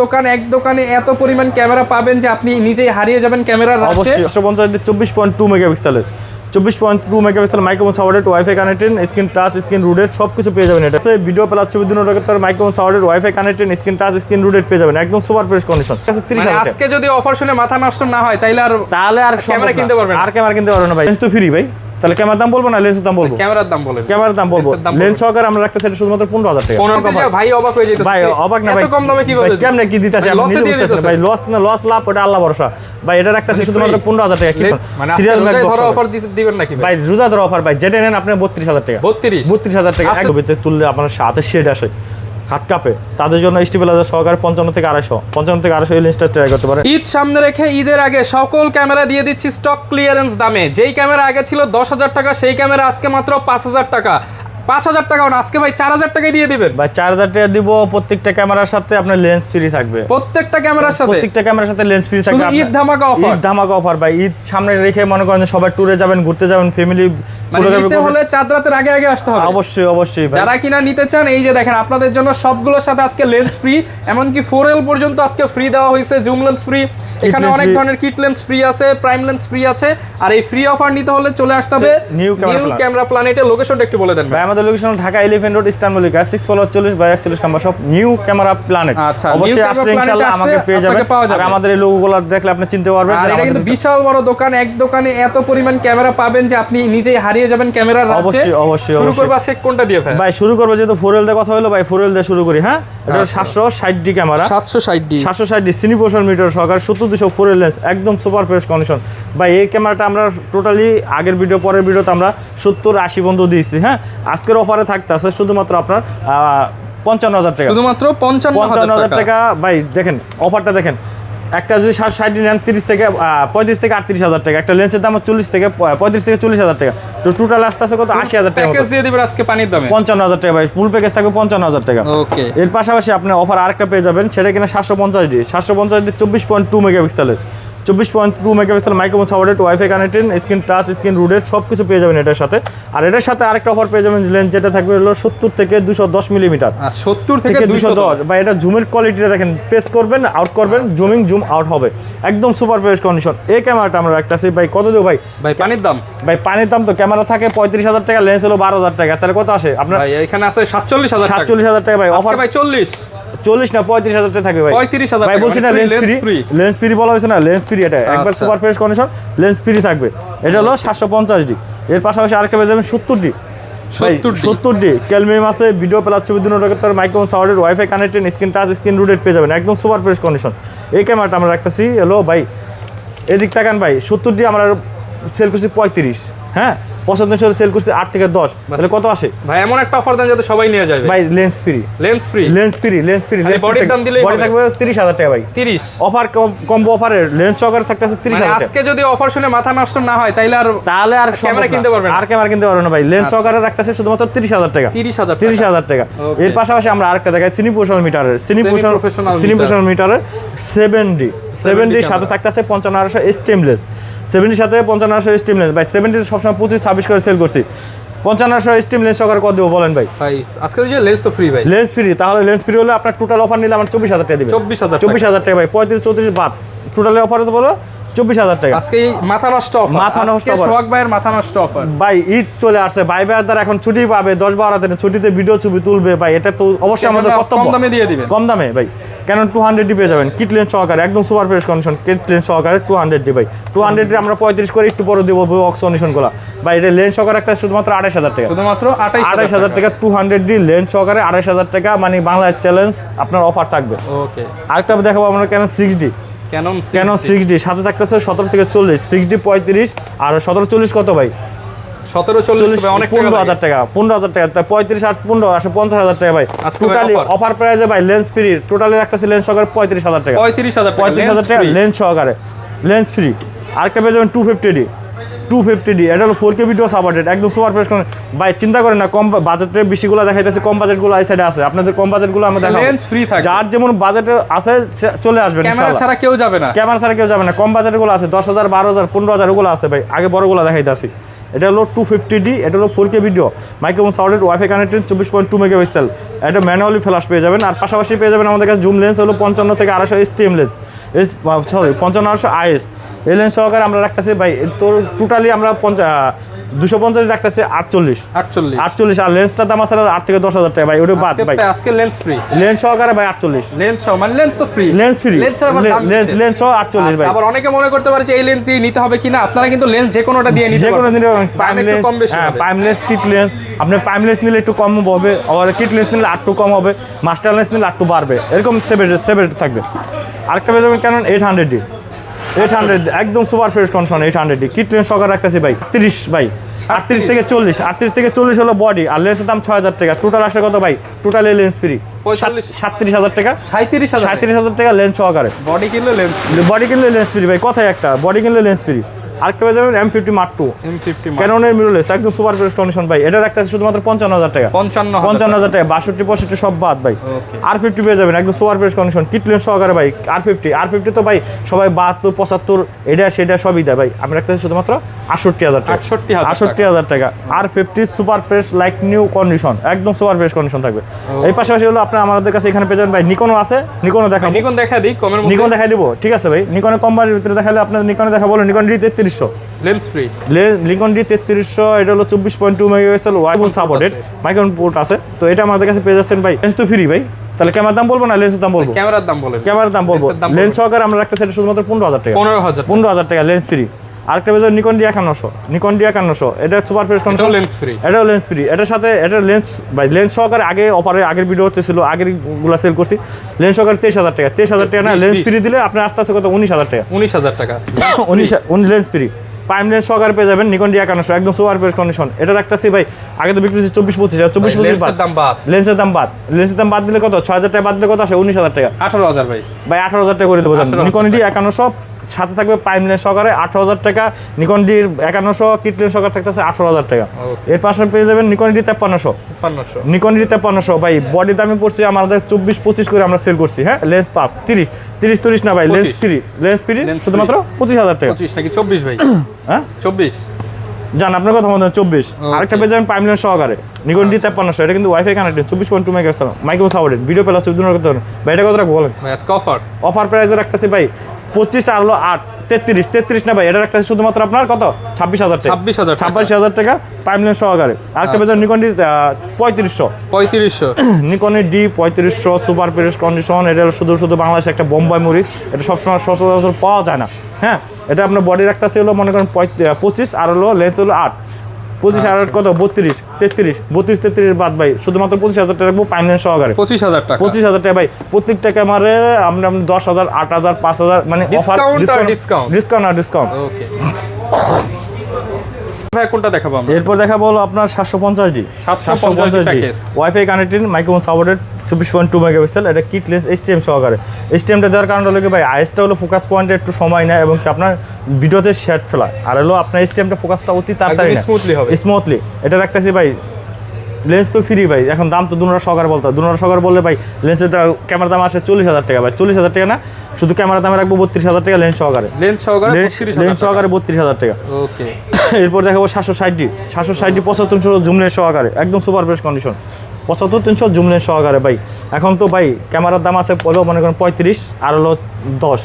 দোকান এক দোকানে এত পরিমাণ ক্যামেরা পাবেন যে আপনি নিজেই হারিয়ে যাবেন ক্যামেরার রাজ্যে। অবশ্যই 150 24.2 মেগাপিক্সেলের 24.2 megapixel microphone supported wifi connected screen touch screen rooted সবকিছু পেয়ে যাবেন। এটা ভিডিও প্লাস ছবি দুটো রকমের microphone supported wifi connected screen touch screen rooted পেয়ে যাবেন একদম সুপার ফ্রেশ কন্ডিশন। মানে আজকে যদি অফার শুনে মাথা নষ্ট না হয় তাহলে আর ক্যামেরা কিনতে পারবেন আর ক্যামেরা কিনতে পারবেন না ভাই। লেন্স তো ফ্রি ভাই, তাহলে ক্যামেরার দাম বলবো না লেন্সের দাম বলবো? ক্যামেরার দাম বলেন। ক্যামেরার দাম বলবো। লেন্স সহকারে আমরা রাখতেছি এটা শুধুমাত্র 15000 টাকা। 15 ভাই অবাক হয়ে যাইতেছে ভাই, অবাক না ভাই, এত কম দামে কিভাবে কেমনে কি দিতেছে আপনি নিজে বুঝতেছেন ভাই। লস না লস লাভ ওটা আল্লাহ ভরসা ভাই। এটা রাখতেছি শুধুমাত্র 15000 টাকা। মানে আজকে রোজায় ধরা অফার দিবেন নাকি ভাই? রোজা ধরা অফার ভাই, যেটা নেন আপনি 32000 টাকা। 32000 টাকা এক ভিতরে তুললে আপনার সাথে শেড আসে, হাত কাঁপে, তাদের জন্য স্টেবিলাইজার সহকারে 55 থেকে 250 এই লেন্সটা ট্রাই করতে পারেন। ঈদ সামনে রেখে ঈদের আগে সকল ক্যামেরা দিয়ে দিচ্ছি স্টক ক্লিয়ারেন্স দামে। যেই ক্যামেরা আগে ছিল 10000 টাকা সেই ক্যামেরা আজকে মাত্র 5000 টাকা। 5000 টাকা না, আজকে ভাই 4000 টাকায় দিয়ে দিবেন ভাই। 4000 টাকা দিব। প্রত্যেকটা ক্যামেরার সাথে আপনার লেন্স ফ্রি থাকবে। প্রত্যেকটা ক্যামেরার সাথে লেন্স ফ্রি থাকবে। ঈদ ধামাকা অফার। ঈদ ধামাকা অফার ভাই। ঈদ সামনে রেখে মনে করেন সবাই ট্যুরে যাবেন, ঘুরতে যাবেন, ফ্যামিলি নিতে হলে চাঁদ রাতের আগে আসতে হবে। অবশ্যই ভাই। যারা কিনা নিতে চান এই যে দেখেন আপনাদের জন্য সবগুলোর সাথে আজকে লেন্স ফ্রি, এমনকি 4L পর্যন্ত আজকে ফ্রি দেওয়া হয়েছে। জুম লেন্স ফ্রি, এখানে অনেক ধরনের কিট লেন্স ফ্রি আছে, প্রাইম লেন্স ফ্রি আছে। আর এই ফ্রি অফার নিতে হলে চলে আসতে হবে নিউ ক্যামেরা প্ল্যানেটের। লোকেশনটা একটু বলে দেন ভাই। আমাদের location Dhaka elephant road eastern Mallika 6/40/41 নম্বর শপ নিউ ক্যামেরা প্ল্যানেট। আচ্ছা, অবশ্যই আসলে ইনশাআল্লাহ আমাকে পেয়ে যাবেন। আর আমাদের এই লোগোগুলো দেখলে আপনি চিনতে পারবেন। আর এটা কিন্তু বিশাল বড় দোকান, এক দোকানে এত পরিমাণ ক্যামেরা পাবেন যে আপনি নিজেই হারিয়ে যাবেন ক্যামেরার রাজ্যে। অবশ্যই শুরু করব আজকে কোনটা দিয়ে ভাই? শুরু করব যেহেতু 4L দিয়ে কথা হলো ভাই, 4L দিয়ে শুরু করি। হ্যাঁ, এটা 760D ক্যামেরা। 760D সিনিপোশন মিটার সহকারে 70-200 4L লেন্স একদম সুপার ফ্রেশ কন্ডিশন ভাই। এই ক্যামেরাটা আমরা টোটালি আগের ভিডিও পরের ভিডিওতে আমরা 70-80 বন্ধ দিয়েছি। হ্যাঁ, আজকের অফারে থাকতেছে শুধুমাত্র আপনার 55000 টাকা। শুধুমাত্র 55000 টাকা ভাই। দেখেন অফারটা দেখেন, একটা যদি 760 নেন 35 থেকে 38000 টাকা। একটা লেন্সের দাম 35 থেকে 40000 টাকা। তো টোটাল আসতেছে কত? 80000 টাকা প্যাকেজ দিয়ে দিবেন আজকে পানির দামে। 55000 টাকা ভাই। ফুল প্যাকেজ থাকবে 55000 টাকা। ওকে। এর পাশাপাশি আপনি অফার আরেকটা পেয়ে যাবেন, সেটা কিনা 750D 24.2 মেগাপিক্সেলের 24.2 megapixel microphone supported wifi connected screen touch screen rooted সবকিছু পেয়ে যাবেন এটার সাথে। আর এটার সাথে আরেকটা অফার পেয়ে যাবেন, লেন্স যেটা থাকবে হলো 70 থেকে 210 মিলিমিটার। 70 থেকে 210 বা এটা জুমের কোয়ালিটিটা দেখেন, প্রেস করবেন আউট করবেন, জুম আউট হবে একদম সুপার ফ্রেশ কন্ডিশন। এই ক্যামেরাটা আমরা রাখতেছি ভাই কত দেব ভাই? পানির দাম ভাই, পানির দাম তো ক্যামেরা থাকে 35000 টাকা, লেন্স হলো 12000 টাকা। তাহলে কত আসে আপনার? ভাই এখানে আছে 47000 টাকা ভাই। অফার ভাই 40 না 35000 টাকা থাকবে ভাই। 35000 ভাই বলছি না লেন্স ফ্রি। লেন্স ফ্রি বলা হয়েছে না, লেন্স ফ্রি। এটা একবার super fresh condition lens free থাকবে। এটা হলো 750D। এর পাশাপাশি আরেকটা পেয়ে যাবেন 70D ক্যালমিয়াম আছে, ভিডিও প্লাস ছবি দুটো রকমের microphone supported wifi connected screen touch screen rooted পেয়ে যাবেন একদম সুপার ফ্রেশ কন্ডিশন। এই ক্যামেরাটা আমরা রাখতেছি হলো ভাই, এদিক তাকান ভাই, 70D আমরা সেল করছি 35। হ্যাঁ, 75 সেল করছি 8 থেকে 10। তাহলে কত আসে ভাই? এমন একটা অফার দেন যাতে সবাই নিয়ে যায় ভাই। লেন্স ফ্রি বডির দাম দিলেই বডি থাকবে 30000 টাকা ভাই। 30 অফার কম্বো অফারের লেন্স সহকারে থাকতেছে 30000 টাকা। আজকে যদি অফার শুনে মাথা নষ্ট না হয় তাহলে আর ক্যামেরা কিনতে পারবেন আর ক্যামেরা কিনতে পারবেন না ভাই। লেন্স সহকারে রাখতেছে শুধুমাত্র 30000 টাকা। 30000 টাকা। এর পাশাপাশি আমরা আরেকটা দেখাই সিনিপোশন মিটারের 7D সাথে থাকতেছে 55800 স্টেমলেস। 70 সাথে 55800 স্টেমলেস ভাই। 70 সবসময় 25-26 করে সেল করছি। 55800 স্টিম লেন্স সহকারে কত দেবো বলেন ভাই? আজকে যে লেন্স তো ফ্রি ভাই। লেন্স ফ্রি, তাহলে লেন্স ফ্রি হলে আপনার টোটাল অফার নিলে আমার 24000 টাকা দিবেন। 24000 টাকা ভাই। 35-34 বাদ টোটালি অফার আছে বলো 24000 টাকা। আজকে মাথা নষ্ট অফার। সোহাগ ভাইয়ের মাথা নষ্ট অফার ভাই। ঈদ চলে আসছে ভাই, ভাইয়ার এখন ছুটি পাবে 10-12 দিন, ছুটিতে ভিডিও ছবি তুলবে ভাই। এটা তো অবশ্যই আমাদের কর্তব্য। কম দামে দিয়ে দিবেন। কম দামে ভাই। কেন 200D পেয়ে যাবেন কিট লেন্স সহকারে একদম super fresh condition. Kit lens সহকারে 200D ভাই। 200D আমরা 35 করে একটু পরে দেবো বক্স কন্ডিশনগুলো ভাই। এটা লেন্স সহকারে একটা শুধুমাত্র 28000 টাকা। শুধুমাত্র 28000 টাকা 200D লেন্স সহকারে 28000 টাকা, মানে বাংলা চ্যালেঞ্জ আপনার অফার থাকবে। ওকে। আরেকটা দেখাবো আমরা Canon 6D। Canon 6D সাথে থাকতেছে 17 থেকে 40। 6D 35 আর 17-40 কত ভাই? 17-40 অনেক 15000 টাকা। 15000 টাকা 35 আর 15 আসে 50000 টাকা ভাই। টোটালি অফার প্রাইসে ভাই লেন্স ফ্রি। টোটালি রাখতেছে লেন্স সহকারে 35000 টাকা। 35000 টাকা লেন্স সহকারে লেন্স ফ্রি। আরেকটা পেয়ে যাবেন 250D। এটা হলো 4K ভিডিও সাপোর্টেড একদম সুপার ফ্রেশ ভাই। চিন্তা করেন না, কম বাজেটের বেশিগুলো দেখাইতেছে, কম বাজেটগুলো এই সাইডে আছে। আপনাদের কম বাজেটগুলো আমরা দেখাবো। লেন্স ফ্রি থাকে, যার যেমন বাজেটে আছে চলে আসবেন। ক্যামেরা ছাড়া কেউ যাবে না। কম বাজেটগুলো আছে 10000 12000 15000 15000 ওগুলো আছে ভাই। আগে বড়গুলো দেখাইতাছি। এটা হলো 250D, এটা হলো 4K ভিডিও, মাইক্রোফোন সাউন্ডের ওয়াইফাই কানেক্টেড 24.2 মেগাপিক্সেল, এটা ম্যানুয়ালি ফ্ল্যাশ পেয়ে যাবেন। আর পাশাপাশি পেয়ে যাবেন আমাদের কাছে জুম লেন্স হলো 55 থেকে 250 STM লেন্স, 55 IS এই লেন্স সহকারে আমরা রাখতেছি ভাই। তো টোটালি আমরা 250 রাখতেছে 48, আর লেন্সটার দাম আছে 8 থেকে 10,000 টাকা ভাই, ওটা বাদ ভাই। আজকে লেন্স ফ্রি, লেন্স সহকারে ভাই 48, লেন্স সহ মানে লেন্স তো ফ্রি, লেন্স ফ্রি, লেন্স সহ 48 ভাই। আবার অনেকে মনে করতে পারে যে এই লেন্স দিয়ে নিতে হবে কিনা, আপনারা কিন্তু লেন্স যে কোনোটা দিয়ে নিতে পারবেন, যে কোনো প্রাইম লেন্স, কম বেশি হবে। প্রাইম লেন্স, কিট লেন্স, আপনি প্রাইম লেন্স নিলে একটু কম হবে, আর কিট লেন্স নিলে একটু কম হবে, মাস্টার লেন্স নিলে একটু বাড়বে, এরকম সেপারেট থাকবে। আরেকটা পেয়ে যাবেন Canon 800D, একদম super fresh condition 800D kit lens সহকারে রাখতেছি ভাই 30 ভাই, 38 থেকে 40 হলো বডি, আর লেন্সের দাম 6,000 টাকা। টোটাল আসে কত ভাই? টোটাল লেন্স ফ্রি 37,000 টাকা, 37,000 টাকা লেন্স সহকারে। বডি কিনলে লেন্স ফ্রি ভাই, কথাই একটা, বডি কিনলে লেন্স ফ্রি। আরেকটা পেয়ে যাবেন M50 Mark II, ক্যাননের মিররলেস একদম সুপার ফ্রেশ কন্ডিশন ভাই, এটা রাখতেছে শুধুমাত্র 55,000 টাকা, 55,000 টাকা, 62 65 সব বাদ ভাই। R50 পেয়ে যাবেন একদম super fresh condition kit lens সহকারে ভাই। R50 তো ভাই সবাই 72 75 এটা সেটা সবই দেয় ভাই, আমি রাখতেছি শুধুমাত্র 68,000 টাকা, 68,000 টাকা। R50 super fresh like new condition, একদম সুপার ফ্রেশ কন্ডিশন থাকবে। এই পাশাপাশি হলো আপনার আমাদের কাছে এখানে পেয়ে যাবেন ভাই নিকনও আছে, নিকনও দেখা দিই কমের মধ্যে, নিকন দেখাই দিব, ঠিক আছে ভাই। নিকনে কম বাজেটের ভিতরে দেখালে আপনার নিকনে দেখা বলো Nikon D3300 lens free, Nikon D3300, এটা হলো 24.2 megapixel wifi supported, microphone port আছে। তো এটা আমাদের কাছে পেয়ে যাচ্ছেন ভাই, লেন্স তো ফ্রি ভাই। তাহলে ক্যামেরার দাম বলবো না লেন্সের দাম বলবো? ক্যামেরার দাম বলবো। লেন্স সহকারে আমরা রাখতেছি এটা শুধুমাত্র 15,000 টাকা, 15,000 টাকা লেন্স ফ্রি। আরেকটা পেয়ে যাবেন নিকন D5100, এটা সুপার ফ্রেশ কন্ডিশন, এটাও লেন্স ফ্রি। এটার সাথে এটা লেন্স ভাই, লেন্স সহকারে আগে আগের ভিডিওতে ছিল, আগের গুলা সেল করছি, লেন্স সহকারে 23,000 টাকা, 23,000 টাকা না, লেন্স ফ্রি দিলে আপনার আস্তে আস্তে কত 19,000 টাকা, 19 লেন্স ফ্রি। প্রাইম লেন্স সহকারে পেয়ে যাবেন নিকন D5100 একদম সুপার ফ্রেশ কন্ডিশন। এটা রাখতেছি ভাই, আগে তো বিক্রি হচ্ছে 24-25, 24-25 লেন্সের দাম বাদ দিলে কত? 6,000 টাকা বাদ দিলে কত আসে? 19,000 টাকা, 18,000 ভাই, 18,000 টাকা করে দেবো। নিকন D5100 সাথে থাকবে প্রাইম লেন্স সহকারে 18,000 টাকা, নিকন D5100 কিট লেন্স সহকারে থাকতেছে 18,000 টাকা। এর পাশে পেয়ে যাবেন নিকন D5300 ভাই, বডি দামে পড়ছে আমাদের 24-25 করে আমরা সেল করছি, হ্যাঁ। লেন্স পাস 30 না ভাই, লেন্স ফ্রি শুধুমাত্র 25,000 টাকা, 25 নাকি 24 ভাই, হ্যাঁ 24 জান আপনার কথা মনে হয় 24। আরেকটা পেয়ে যাবেন প্রাইম লেন্স সহকারে নিকন D5300, এটা কিন্তু wifi connected 24.2 megapixel microphone supported, video plus দুটো করতে পারেন ভাই। এটা কত রাখবো বলেন? অফার প্রাইসে রাখতেছি ভাই 25 আর হলো 8 33 না ভাই, এটা রাখতেছি শুধুমাত্র আপনার কত 26,000 টাকা, 26,000 টাকা প্রাইম লেন্স সহকারে। আরেকটা পেয়ে যাবেন Nikon D3500 নিকনের D3500 super fresh condition, এটা শুধু বাংলাদেশে একটা বোম্বাই মরিচ, এটা সবসময় সচরাচর পাওয়া যায় না, হ্যাঁ। এটা আপনার বডি রাখতেছে হলো মনে করেন 25 আর হলো লেন্স হলো 8, 25 আর কত 32 বাদ ভাই, শুধুমাত্র 25,000 টাকা রাখবো প্রাইম লেন্স সহকারে, 25,000 টাকা ভাই। প্রত্যেকটা ক্যামেরারে আমরা 10,000 8,000 5,000 মানে ডিসকাউন্ট। ওকে ভাই, কোনটা দেখাবো আমরা? এরপর দেখাবো হলো আপনার 750D wifi connected microphone supported 24.2 megapixel, এটা কিট লেন্স STM সহকারে। STMটা দেওয়ার কারণ হলো কি ভাই, আইএসটা হলো ফোকাস পয়েন্টে একটু সময় নেয় এবং কি আপনার ভিডিওতে শেড ফেলা, আর হলো আপনার STMটা ফোকাসটা অতি তাড়াতাড়ি স্মুথলি। এটা রাখতেছি ভাই, লেন্স তো ফ্রি ভাই, এখন দাম তো দুনোরা সহকারে বললে ভাই লেন্সের ক্যামেরার দাম আসে 40,000 টাকা ভাই, 40,000 টাকা না, শুধু ক্যামেরার দামে রাখবো 32,000 টাকা লেন্স সহকারে 32,000 টাকা। ওকে, এরপর দেখাবো 760D 7500 জুম লেন্স সহকারে, একদম super fresh condition, 7500 zoom lens সহকারে ভাই। এখন তো ভাই ক্যামেরার দাম আছে হলো মনে করেন 35 আর হলো 10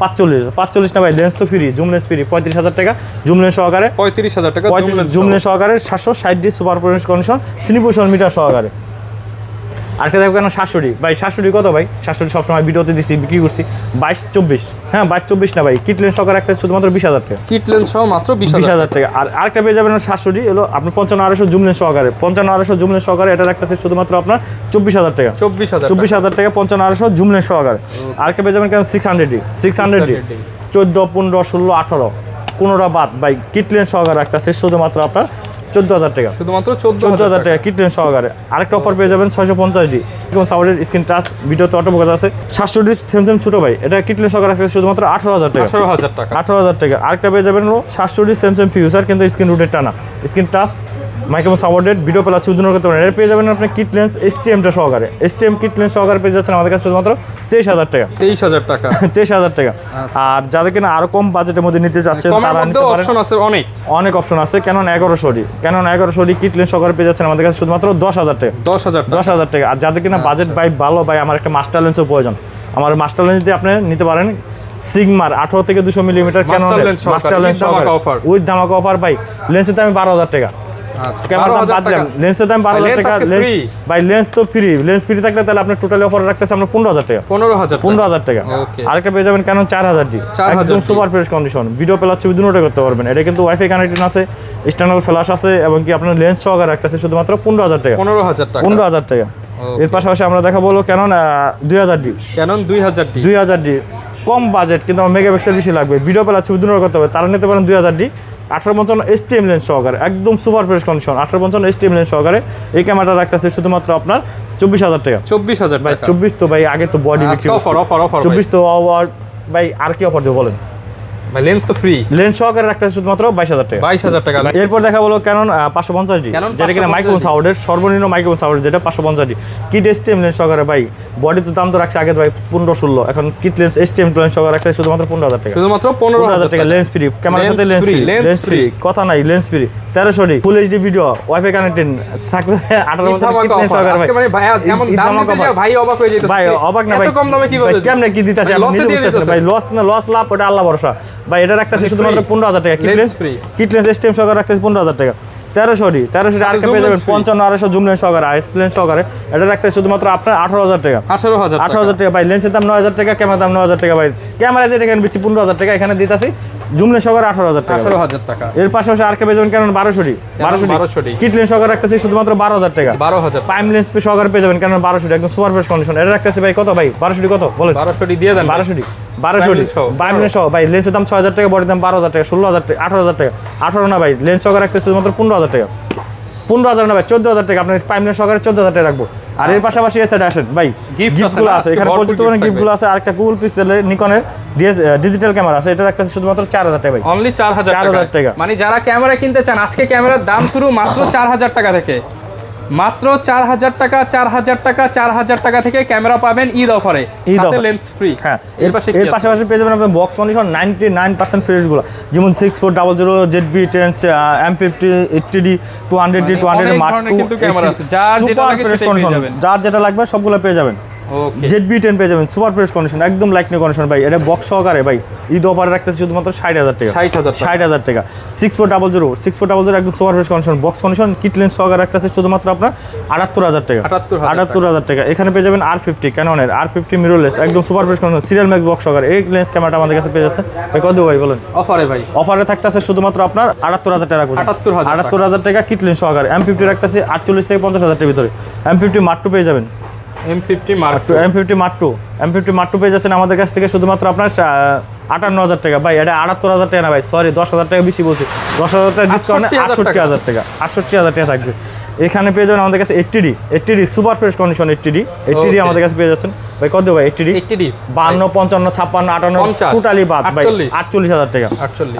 45 না ভাই, লেন্স তো ফ্রি, জুম লেন্স ফ্রি 35,000 টাকা জুম লেন্স সহকারে, 35,000 টাকা জুম লেন্স সহকারে 760D সুপার ফ্রেশ কন্ডিশন সিনিপোশন মিটার সহকারে। আরেকটা দেখো কেন 700D ভাই, 700D কত ভাই? 700D সবসময় ভিডিওতে দিচ্ছি, বিক্রি করছি 22-24, হ্যাঁ 22-24 না ভাই, কিট লেন্স সহকারে একটা শুধুমাত্র 20,000 টাকা, কিট লেন্স সহ মাত্র 20,000 টাকা। আর আরেকটা পেয়ে যাবেন 700D হলো আপনি 55-250 জুম লেন্স সহকারে, 55-250 জুম লেন্স সহকারে, এটা রাখতেছে শুধুমাত্র আপনার 24,000 টাকা, 24,000 টাকা 55-250 জুম লেন্স সহকারে। আরেকটা পেয়ে যাবেন কেন 600D 14 15 16 18 কোনোটা বাদ ভাই, কিট লেন্স সহকারে রাখতেছে শুধুমাত্র আপনার 14,000 টাকা, শুধুমাত্র 14,000 টাকা কিট লেন্স সহকারে। আরেকটা অফার পেয়ে যাবেন 650D সাউন্ডের স্ক্রিন টাচ, ভিডিওতে অটো ফোকাস আছে। 700D স্যামসাং ছোট ভাই, এটা কিট লেন্স সহকারে রাখতেছে শুধুমাত্র 18,000 টাকা, 18,000 টাকা। আরেকটা পেয়ে যাবেন 700D স্যামসাং ফিউচার, কিন্তু স্ক্রিন রুটের টানা, screen touch microphone supported, video plus চুদুনো করতে পারেন। এর পেয়ে যাবেন আপনি কিট লেন্স STMটা সহকারে, STM কিট লেন্স সহকারে পেয়ে যাচ্ছেন আমাদের কাছে শুধুমাত্র 23,000 টাকা। 23,000 টাকা। 23,000 টাকা। আর যারা কিনা আরো কম বাজেটের মধ্যে নিতে চাচ্ছেন তারা নিতে পারেন, অপশন আছে অনেক অপশন আছে। Canon 1100D, Canon 1100D kit lens সহকারে পেয়ে যাচ্ছেন আমাদের কাছে শুধুমাত্র 10,000 টাকা। 10,000 টাকা। আর যাদের কিনা বাজেট ভাই ভালো, ভাই আমার একটা মাস্টার লেন্সের প্রয়োজন, আমার মাস্টার লেন্স দিয়ে আপনি নিতে পারেন সিগমার 18 থেকে 200 মিলিমিটার Canon মাস্টার লেন্স সহকারে উইথ ধামাকা অফার। ভাই লেন্সের দাম 12,000 টাকা। লেন্সের দাম 12,000 টাকা। ভাই লেন্স তো ফ্রি, লেন্স ফ্রি থাকলে তাহলে আপনার টোটালি অফার রাখতেছে আমরা 15,000 টাকা। 15,000 টাকা। আরেকটা পেয়ে যাবেন Canon 4000D, একদম super fresh condition, video plus ছবি দুটোই করতে পারবেন। এটা কিন্তু ওয়াইফাই কানেক্টেড আছে, এক্সটার্নাল ফ্ল্যাশ আছে এবং কি আপনার লেন্স সহকারে রাখতেছে শুধুমাত্র 15,000 টাকা। 15,000 টাকা। এর পাশাপাশি আমরা দেখা বলবো Canon 2000D, Canon 2000D কম বাজেট কিন্তু আমার মেগাপিক্সেল বেশি লাগবে, ভিডিও প্লাস ছবি দুটোই করতে হবে, তারা নিতে পারেন 2000D 1855 STM লেন্স সহকারে, একদম super fresh condition 1855 STM lens সহকারে। এই ক্যামেরাটা রাখতেছে শুধুমাত্র আপনার 24,000 টাকা। 24,000 ভাই 24 তো ভাই আগে তো বডি বিক্রি অফার 24 তো ভাই আর কি অফার দেব বলেন? ভাই লেন্স তো ফ্রি, লেন্স সহকারে রাখতেছে শুধুমাত্র 22,000 টাকা। 22,000 টাকা। এরপর দেখা বলো Canon 550D, যেটা কিনা মাইক্রোফোন সাপোর্টের সর্বনিম্ন মাইক্রোফোন সাপোর্ট, যেটা 550D কিট STM লেন্স সহকারে। ভাই বডি তো দাম তো রাখছে আগে ভাই 15-16, এখন কিট লেন্স STM লেন্স সহকারে রাখছে শুধুমাত্র 15,000 টাকা। শুধুমাত্র 15,000 টাকা। লেন্স ফ্রি, ক্যামেরার সাথে লেন্স ফ্রি, কথা নাই, লেন্স ফ্রি। 1300D ফুল HD ভিডিও ওয়াইফাই কানেক্টেড থাকবে 18 কিট লেন্স সহকারে। আজকে মানে ভাই এমন দাম দিতে ভাই অবাক হয়ে যাইতেছে। ভাই অবাক না ভাই, এত কম দামে কিভাবে কেমনে কি দিতাছে আপনি নিজে বুঝতেছেন ভাই। লস না লস লাভ ওটা আল্লাহ ভরসা। ভাই এটা রাখতেছে শুধুমাত্র 15,000 টাকা। কিট লেন্স STM সহকারে রাখতেছে 15,000 টাকা। 1300D আরেকটা পেয়ে যাবেন 55-250 জুম লেন্স সহকারে, আইস লেন্স সহকারে। এটা রাখতেছে শুধুমাত্র আপনার 18,000 টাকা। 18,000 টাকা। ভাই লেন্সের দাম 9,000 টাকা, ক্যামেরার দাম 9,000 টাকা। ভাই ক্যামেরা যেটা এখানে বিচ্ছি 15,000 টাকা, এখানে দিতাছি জুম লেন্স সহকারে 18,000 টাকা। 18,000 টাকা। এর পাশাপাশি আরেকটা পেয়ে যাবেন Canon 1200D কিট লেন্স সহকারে রাখতেছি শুধুমাত্র 12,000 টাকা। 12,000 প্রাইম লেন্স সহকারে পেয়ে যাবেন Canon 1200D, একদম সুপার ফ্রেশ কন্ডিশন। এটা রাখতেছি ভাই কত ভাই? 1200D কত বলেন? 1200D দিয়ে দেন। 1200D প্রাইম লেন্স সহ। ভাই লেন্সের দাম 6,000 টাকা, বডির দাম 12,000 টাকা, 16,000 টাকা, 18,000 টাকা। 18 না ভাই, লেন্স সহকারে রাখতেছি শুধুমাত্র 15,000 টাকা। 15,000 না ভাই, 14,000 টাকা। আপনার প্রাইম লেন্স সহকারে 14,000 টাকা রাখবো। আর এর পাশাপাশি এই সাইডে আসেন ভাই, গিফটগুলো আছে এখানে, পরিচিত গিফটগুলো আছে। আরেকটা গুগল পিক্সেলের নিকনের ডিজিটাল ক্যামেরা আছে, এটা রাখতেছে শুধুমাত্র 4,000 টাকা ভাই। অনলি 4,000 টাকা। মানে যারা ক্যামেরা কিনতে চান, আজকে ক্যামেরার দাম শুরু মাত্র 4,000 টাকা থেকে, মাত্র 4,000 টাকা। 4,000 টাকা থেকে ক্যামেরা পাবেন ঈদ অফারে, সাথে লেন্স ফ্রি। হ্যাঁ, এর পাশাপাশি পেয়ে যাবেন আপনার বক্স কন্ডিশন 99% ফ্রেশগুলো, যেমন 6400 ZB-10 M50 80D 200D 200 Mark II কিন্তু ক্যামেরা আছে, যার যেটা লাগে সেটাই পেয়ে যাবেন। যার যেটা লাগবে সবগুলো পেয়ে যাবেন। ZB-10 পেয়ে যাবেন সুপার ফ্রেশ কন্ডিশন, একদম লাইক নিউ কন্ডিশন ভাই। এটা বক্স সহকারে ভাই ঈদ অফারে রাখতেছে শুধুমাত্র 60,000 টাকা। 60,000 টাকা। 6400 একদম super fresh condition, box condition, kit lens সহকারে রাখতেছে শুধুমাত্র আপনার 78,000 টাকা। 78,000 টাকা। এখানে পেয়ে যাবেন R50 Canon'ের R50 মিররলেস, একদম super fresh condition, serial max box সহকারে। এই লেন্স ক্যামেরাটা আমাদের কাছে পেয়ে যাচ্ছে ভাই কত ভাই বলেন? অফারে ভাই, অফারে থাকতেছে শুধুমাত্র আপনার 78,000 টাকা। 78,000 টাকা কিট লেন্স সহকারে। M50 রাখতেছে 48 থেকে 50,000 টাকার ভিতরে। M50 Mark II পেয়ে যাবেন। M50 Mark II পেয়ে যাচ্ছেন আমাদের কাছ থেকে শুধুমাত্র আপনার 58,000 টাকা। ভাই এটা 78,000 টাকা না ভাই, সরি 10,000 টাকা বেশি বলছি। 10,000 টাকা ডিসকাউন্ট 68,000 টাকা। 68,000 টাকা থাকবে। এখানে পেয়ে যাবেন আমাদের কাছে 80D super fresh condition 80D আমাদের কাছে পেয়ে যাচ্ছেন ভাই কত ভাই? 80D 52 55 56 58 টোটালি বাদ ভাই 48,000 টাকা।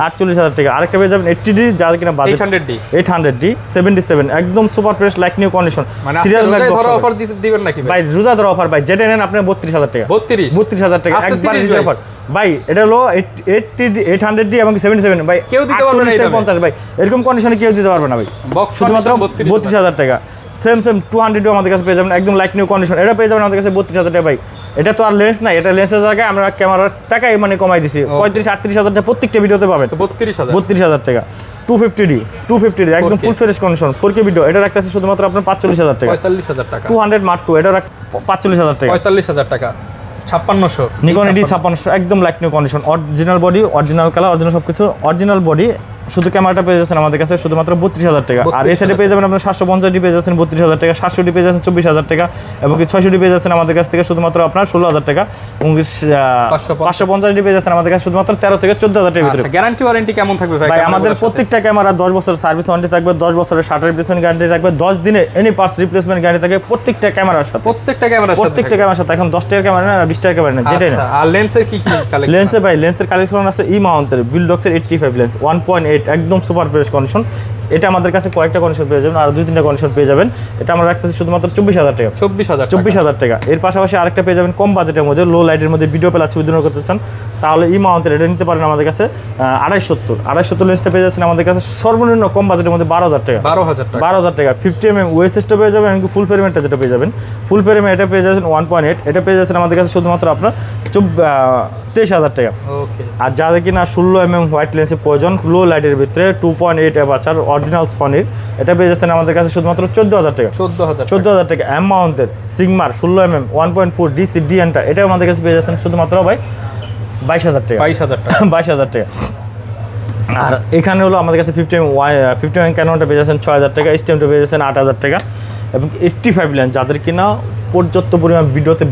48,000 টাকা। আরেকটা পেয়ে যাবেন 80D, যার কিনা বাজেট 800D 77 একদম super fresh like new condition. Serial max ধরো অফার দিবেন নাকি ভাই? রোজা ধরো অফার ভাই, যেটা নেন আপনি 32,000 টাকা। 32,000 টাকা একবার অফার ভাই। এটা হলো 800D এবং 77 ভাই, কেউ দিতে পারবে না। 50 ভাই এরকম কন্ডিশনে কেউ দিতে পারবে না ভাই, শুধুমাত্র 32,000 টাকা। সেম 200 আমাদের কাছে পেয়ে যাবেন, একদম লাইক নিউ কন্ডিশন। এটা পেয়ে যাবেন আমাদের কাছে 32,000 টাকা ভাই। এটা তো আর লেন্স নাই, এটা লেন্সের জায়গায় আমরা ক্যামেরার টাকাই মানে কমাই দিছি। 35-38,000 টাকা প্রত্যেকটা ভিডিওতে পাবেন। 32,000 টাকা। 250D একদম full fresh condition 4K video, এটা রাখতেছে শুধুমাত্র আপনার 45,000 টাকা। 45,000 টাকা। 200 Mark II এটা 45,000 টাকা। 45,000 টাকা। 5600 নিকন D5600 একদম like new condition, original body, original colour, original সবকিছু, অরিজিনাল বডি। শুধু ক্যামেরাটা পেয়ে যাচ্ছেন আমাদের কাছে শুধুমাত্র 32,000 টাকা। আর এই সাইডে পেয়ে যাবেন আপনার 750D পেয়ে যাচ্ছেন 32,000 টাকা, 700D পেয়ে যাচ্ছেন 24,000 টাকা, এবং 600D পেয়ে যাচ্ছেন আমাদের কাছ থেকে শুধুমাত্র আপনার 16,000 টাকা, এবং 550D পেয়ে যাচ্ছেন আমাদের কাছে শুধুমাত্র 13 থেকে 14,000 টাকার ভিতরে। গ্যারান্টি ওয়ারেন্টি কেমন থাকবে ভাই? আমাদের প্রত্যেকটা ক্যামেরা 10 বছরের সার্ভিস ওয়ারেন্টি থাকবে, 10 বছরের শাটার রিপ্লেসমেন্ট গ্যারান্টি থাকবে, 10 দিনে এনি পার্টস রিপ্লেসমেন্ট গ্যারান্টি থাকবে প্রত্যেকটা ক্যামেরার সাথে। প্রত্যেকটা ক্যামেরার সাথে। এখন 10 টাকার ক্যামেরা না 20 টাকার ক্যামেরা না, যেটাই না। আর লেন্সের কি কালেকশন? লেন্সের কালেকশন আছে ই মাউন্টের বিলডক্সের 85 লেন্স 1.8 একদম সুপার ফ্রেশ কন্ডিশন, এটা আমাদের কাছে কয়েকটা কন্ডিশন পেয়ে যাবেন, আর 2-3টা কন্ডিশন পেয়ে যাবেন। এটা আমরা রাখতেছি শুধুমাত্র 24,000 টাকা। 24,000 টাকা। এর পাশাপাশি আরেকটা পেয়ে যাবেন কম বাজেটের মধ্যে, লো লাইটের মধ্যে ভিডিও প্লাস ছবি তুলনা করতে চান, তাহলে এই মাউন্টের এটা নিতে পারেন আমাদের কাছে 250 লেন্সটা পেয়ে যাচ্ছেন আমাদের কাছে সর্বনিম্ন কম বাজেটের মধ্যে 12,000 টাকা। 12,000 টাকা। 50 mm ওয়েসেসটা পেয়ে যাবেন, এমনকি ফুল ফ্রেমেরটা যেটা পেয়ে যাবেন, ফুল ফ্রেমে এটা পেয়ে যাচ্ছেন 1.8, এটা পেয়ে যাচ্ছেন আমাদের কাছে শুধুমাত্র আপনার 23,000 টাকা। আর যাদের কিনা 16 mm হোয়াইট লেন্সের প্রয়োজন লো লাইটের ভিতরে 2.8 অ্যাপারচার অরিজিনাল সনির, এটা পেয়ে যাচ্ছেন আমাদের কাছে শুধুমাত্র 14,000 টাকা। 14,000 টাকা। এম মাউন্টের সিগমার 16 mm 1.4 ডিসি ডিএনটা, এটা আমাদের কাছে পেয়ে যাচ্ছেন শুধুমাত্র ভাই 22,000 টাকা। 22,000 টাকা। আর এখানে হলো আমাদের কাছে 50 mm ক্যাননটা পেয়ে যাচ্ছেন 6,000 টাকা, স্টেমটা পেয়ে যাচ্ছেন 8,000 টাকা, এবং 85 লেন্স যাদের কিনা পর্যাপ্ত পরিমাণ ভিডিওতে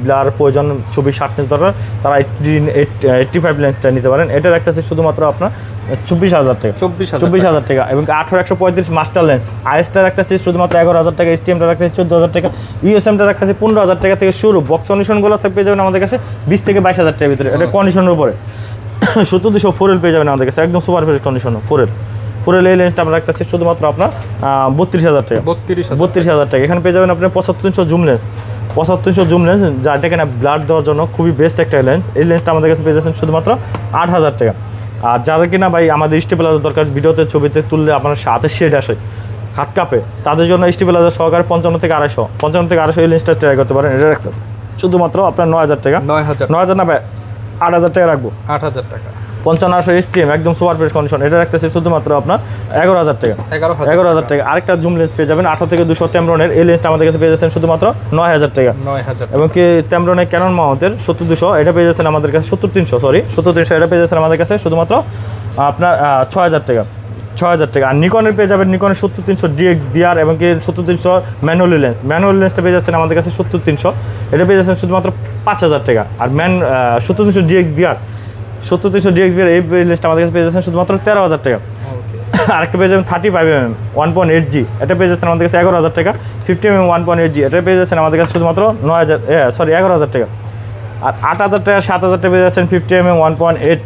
ব্লার প্রয়োজন, ছবি শার্পনেস দরকার, তারা 85 লেন্সটা নিতে পারেন। এটা রাখতেছে শুধুমাত্র আপনার 24,000 টাকা। 24,000 টাকা। এবং 18-135 মাস্টার লেন্স আইএসটা রাখতেছে শুধুমাত্র 11,000 টাকা, স্টিএমটা রাখতেছে 14,000 টাকা, ইউএসএমটা রাখতেছে 15,000 টাকা থেকে শুরু। বক্স কন্ডিশনগুলো পেয়ে যাবেন আমাদের কাছে 20 থেকে 22,000 টাকার ভিতরে, এটা কন্ডিশনের উপরে। 70-200 4L পেয়ে যাবেন আমাদের কাছে, একদম সুপার ফ্রেশ কন্ডিশন 4L এই লেন্সটা আমরা রাখতেছি শুধুমাত্র আপনার 32,000 টাকা। 32,000 টাকা। এখানে পেয়ে যাবেন আপনি 75-300 জুম লেন্স, 75-300 জুম লেন্স, যেটা কিনা ব্লাড দেওয়ার জন্য খুবই বেস্ট একটা লেন্স। এই লেন্সটা আমাদের কাছে পেয়ে যাচ্ছেন শুধুমাত্র 8,000 টাকা। আর যারা কিনা ভাই আমাদের স্টেবিলাইজার দরকার, ভিডিওতে ছবিতে তুললে আপনার হাতে শেড আসে, হাত কাঁপে, তাদের জন্য স্টেবিলাইজার সহকারে 55 থেকে 250 এই লেন্সটা ট্রাই করতে পারেন। এটা রাখতে শুধুমাত্র আপনার 9,000 টাকা। 9,000 না ভাই, 8,000 টাকা রাখবো। 8,000 টাকা। 55-800 STM একদম সুপার ফ্রেশ কন্ডিশন, এটা রাখতেছে শুধুমাত্র আপনার 11,000 টাকা। 11,000 টাকা। আরেকটা জুম লেন্স পেয়ে যাবেন 18 থেকে 200 টেমরনের, এই লেন্সটা আমাদের কাছে পেয়ে যাচ্ছেন শুধুমাত্র 9,000 টাকা। এবং কি টেমরনের ক্যানন মাউন্টের 70-200, এটা পেয়ে যাচ্ছেন আমাদের কাছে 70-300 এটা পেয়ে যাচ্ছেন আমাদের কাছে শুধুমাত্র আপনার 6,000 টাকা। 6,000 টাকা। আর নিকনের পেয়ে যাবেন নিকনের 70-300 DXBR এবং কি 70-300 ম্যানুয়ালি লেন্সটা পেয়ে যাচ্ছেন আমাদের কাছে 70-300, এটা পেয়ে যাচ্ছেন শুধুমাত্র 5,000 টাকা। আর 70-300 DXBR এই লেন্সটা আমাদের কাছে পেয়ে যাচ্ছেন শুধুমাত্র 13,000 টাকা। আরেকটা পেয়ে যাবেন 35 mm 1.8G, এটা পেয়ে যাচ্ছেন আমাদের কাছে 11,000 টাকা। 50 mm 1.8G, এটা পেয়ে যাচ্ছেন আমাদের কাছে শুধুমাত্র 11,000 টাকা। আর 8,000 টাকা 7,000 টাকা পেয়ে যাচ্ছেন 50 mm 1.8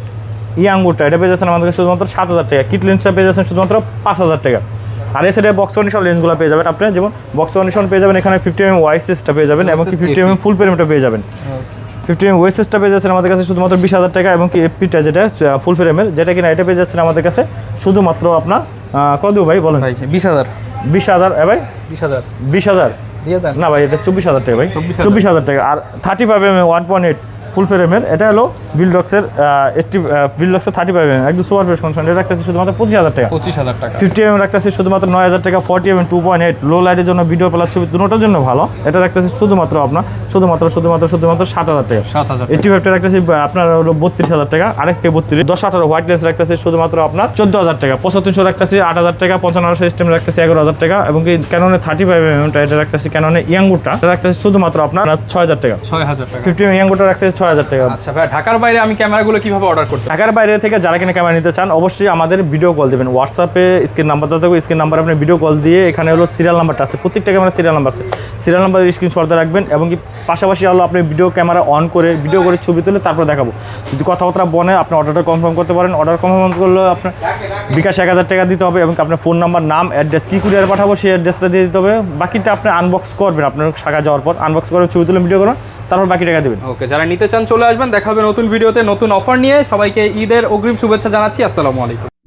ইয়াঙ্গুরটা, এটা পেয়ে যাচ্ছেন আমাদের কাছে শুধুমাত্র 7,000 টাকা। কিট লেন্সটা পেয়ে যাচ্ছেন শুধুমাত্র 5,000 টাকা। আর এই সাইডে বক্স কন্ডিশন লেন্সগুলো পেয়ে যাবেন আপনি, যেমন বক্স কন্ডিশন পেয়ে যাবেন এখানে 50 mm ওয়াইসেসটা পেয়ে যাবেন, এবং কি 50 mm ফুল ফ্রেমটা পেয়ে যাবেন। 50 mm ওয়েসেসটা পেয়ে যাচ্ছেন আমাদের কাছে শুধুমাত্র 20,000 টাকা, এবং কি এফপিটা যেটা ফুল ফ্রেমের যেটা কিনা এটা পেয়ে যাচ্ছেন আমাদের কাছে শুধুমাত্র আপনার কত ভাই বলেন? 20,000 ভাই 20,000 না ভাই, এটা 24,000 টাকা ভাই, 24,000 টাকা। আর 35 mm 1.8 ফুল ফ্রেমের, এটা হলো বিলডক্সের 35 mm একদম সুপার ফ্রেশ কন্ডিশন, এটা রাখতেছে শুধুমাত্র 25,000 টাকা। 50 mm রাখতেছে শুধুমাত্র 9,000 টাকা। 40 mm 2.8 লো লাইটের জন্য ভিডিও প্লাস ছবি দুটোর জন্য ভালো, এটা রাখতেছে শুধুমাত্র আপনার শুধুমাত্র 7,000 টাকা। 85টা রাখতেছে আপনার হলো 32,000 টাকা। আরেক থেকে 32 10-18 হোয়াইট লেন্স রাখতেছে শুধুমাত্র আপনার 14,000 টাকা। 75-300 রাখতেছে 8,000 টাকা। 55-800 স্টেম রাখতেছে 11,000 টাকা, এবং কি ক্যাননের 35 mm এটা রাখতেছে ক্যাননের ইয়াঙ্গুরটা রাখতেছে শুধুমাত্র আপনার 6,000 টাকা। 50 mm ইয়াঙ্গুরটা রাখতেছে 6,000 টাকা। আচ্ছা ভাই, ঢাকার বাইরে আমি ক্যামেরাগুলো কিভাবে অর্ডার করতে পারি? ঢাকার বাইরে থেকে যারা কিনা ক্যামেরা নিতে চান অবশ্যই আমাদের ভিডিও কল দেবেন। হোয়াটসঅ্যাপে স্ক্রিন নাম্বারটা থাকবে, স্ক্রিন নাম্বার আপনি ভিডিও কল দিয়ে, এখানে হলো সিরিয়াল নাম্বারটা আছে, প্রত্যেকটা ক্যামেরা সিরিয়াল নাম্বার আছে, সিরিয়াল নাম্বার স্ক্রিনশট রাখবেন, এবং কি পাশাপাশি হলো আপনি ভিডিও ক্যামেরা অন করে ভিডিও করে ছবি তুলে তারপর দেখাবো। যদি কথাবার্তা বনে আপনি অর্ডারটা কনফার্ম করতে পারেন। অর্ডার কনফার্ম করলে আপনার বিকাশ 1,000 টাকা দিতে হবে, এবং আপনার ফোন নাম্বার, নাম, অ্যাড্রেস, কী কুরিয়ার পাঠাবো সেই অ্যাড্রেসটা দিয়ে দিতে হবে। বাকিটা আপনি আনবক্স করবেন, আপনার শাখা যাওয়ার পর আনবক্স করে ছবি তুলে ভিডিও করুন, তারপর বাকি টাকা দেবেন। ওকে, যারা নিতে চান চলে আসবেন, দেখা হবে নতুন ভিডিওতে নতুন অফার নিয়ে। সবাইকে ঈদের অগ্রিম শুভেচ্ছা জানাচ্ছি। আসসালামু আলাইকুম।